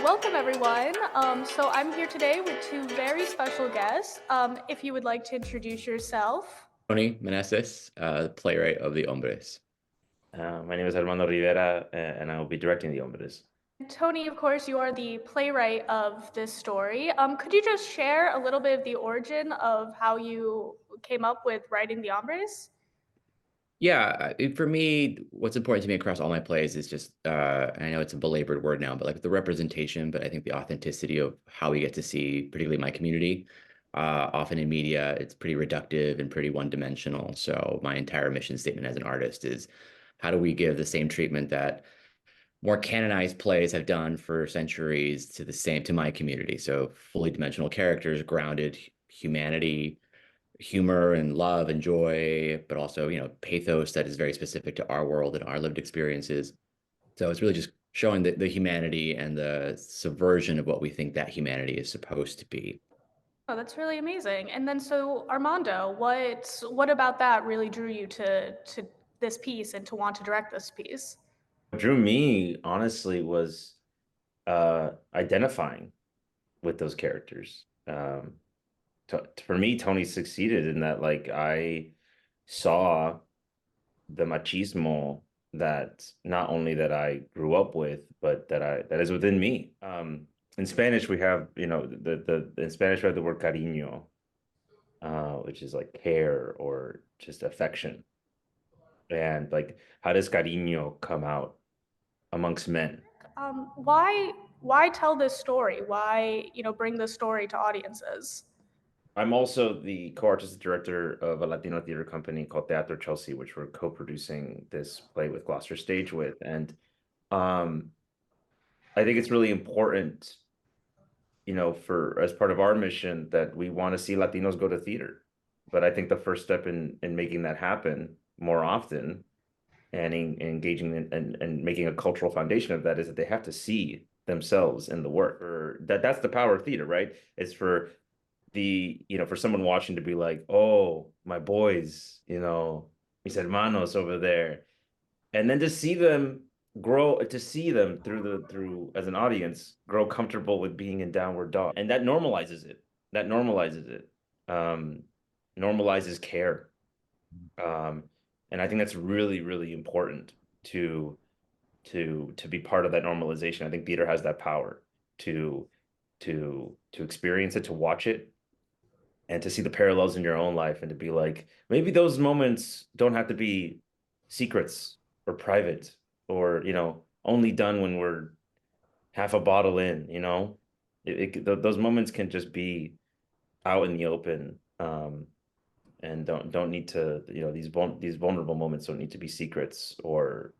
Welcome everyone. So I'm here today with two very special guests. If you would like to introduce yourself. Tony Meneses, playwright of the Hombres. My name is Armando Rivera, and I will be directing the Hombres. Tony, of course, you are the playwright of this story. Could you just share a little bit of the origin of how you came up with writing the Hombres? Yeah, for me, what's important to me across all my plays is just, I know it's a belabored word now, but like the representation, but I think the authenticity of how we get to see, particularly my community. Often in media, it's pretty reductive and pretty one-dimensional. So my entire mission statement as an artist is how do we give the same treatment that more canonized plays have done for centuries to my community. So fully dimensional characters, grounded humanity, humor and love and joy, but also, pathos that is very specific to our world and our lived experiences. So it's really just showing the humanity and the subversion of what we think that humanity is supposed to be. Oh, that's really amazing. And then, so Armando, what about that really drew you to this piece and to want to direct this piece? What drew me, honestly, was identifying with those characters. For me, Tony succeeded in that, like, I saw the machismo that not only that I grew up with, but that is within me. In Spanish, we have, in Spanish we have the word cariño, which is like care or just affection. And like, how does cariño come out amongst men? Why tell this story? Why, bring this story to audiences? I'm also the co-artistic director of a Latino theater company called Teatro Chelsea, which we're co-producing this play with Gloucester Stage with. And um, I think it's really important, for as part of our mission that we want to see Latinos go to theater. But I think the first step in making that happen more often and engaging and making a cultural foundation of that is that they have to see themselves in the work. Or that's the power of theater, right? It's for for someone watching to be like, oh, my boys, mis hermanos over there. And then to see them grow, to see them through as an audience grow comfortable with being in downward dog. And that normalizes it. That normalizes it. Um, Normalizes care. Um, and I think that's really, really important to to be part of that normalization. I think theater has that power to to experience it, to watch it, and to see the parallels in your own life, and to be like, maybe those moments don't have to be secrets or private or only done when we're half a bottle in. Those moments can just be out in the open. And don't need to, these vulnerable moments don't need to be secrets or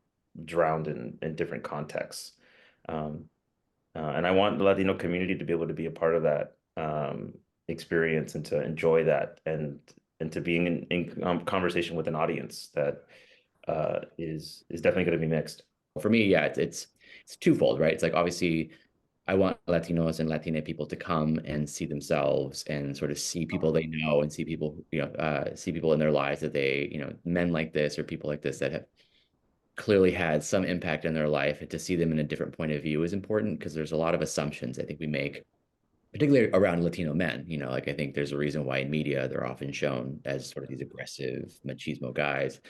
drowned in different contexts. Um, and I want the Latino community to be able to be a part of that experience and to enjoy that, and to being in conversation with an audience that is definitely going to be mixed. For me, yeah, it's twofold, right? It's like obviously I want Latinos and Latina people to come and see themselves and sort of see people they know and see people, see people in their lives that they, men like this or people like this that have clearly had some impact in their life, and to see them in a different point of view is important because there's a lot of assumptions I think we make, particularly around Latino men. Like I think there's a reason why in media they're often shown as sort of these aggressive machismo guys.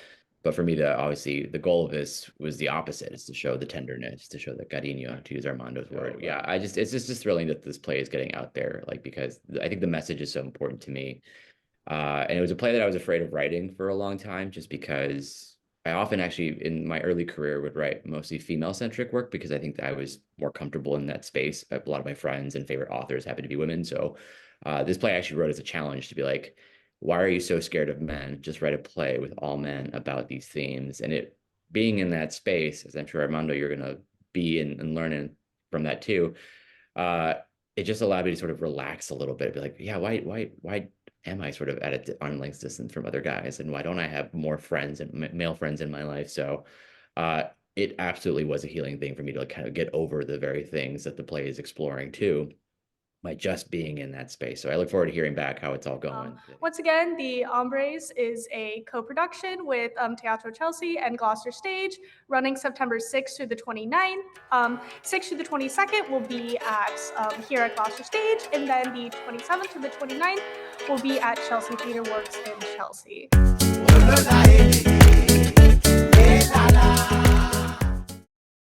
But for me, obviously the goal of this was the opposite: is to show the tenderness, to show the cariño, to use Armando's word. Yeah, it's just thrilling that this play is getting out there, like because I think the message is so important to me. And it was a play that I was afraid of writing for a long time, just because I often actually in my early career would write mostly female-centric work because I think that I was more comfortable in that space. A lot of my friends and favorite authors happen to be women. So this play I actually wrote as a challenge to be like, why are you so scared of men? Just write a play with all men about these themes. And it being in that space, as I'm sure Armando, you're gonna be and learning from that too. Uh, it just allowed me to sort of relax a little bit, be like, yeah, why am I sort of at an arm's length distance from other guys, and why don't I have more friends and male friends in my life? So, it absolutely was a healing thing for me to like kind of get over the very things that the play is exploring too. just being in that space. So I look forward to hearing back how it's all going. Once again, the Hombres is a co-production with Teatro Chelsea and Gloucester Stage, running September 6th through the 29th. 6th through the 22nd will be at here at Gloucester Stage, and then the 27th to the 29th will be at Chelsea Theatre Works in Chelsea.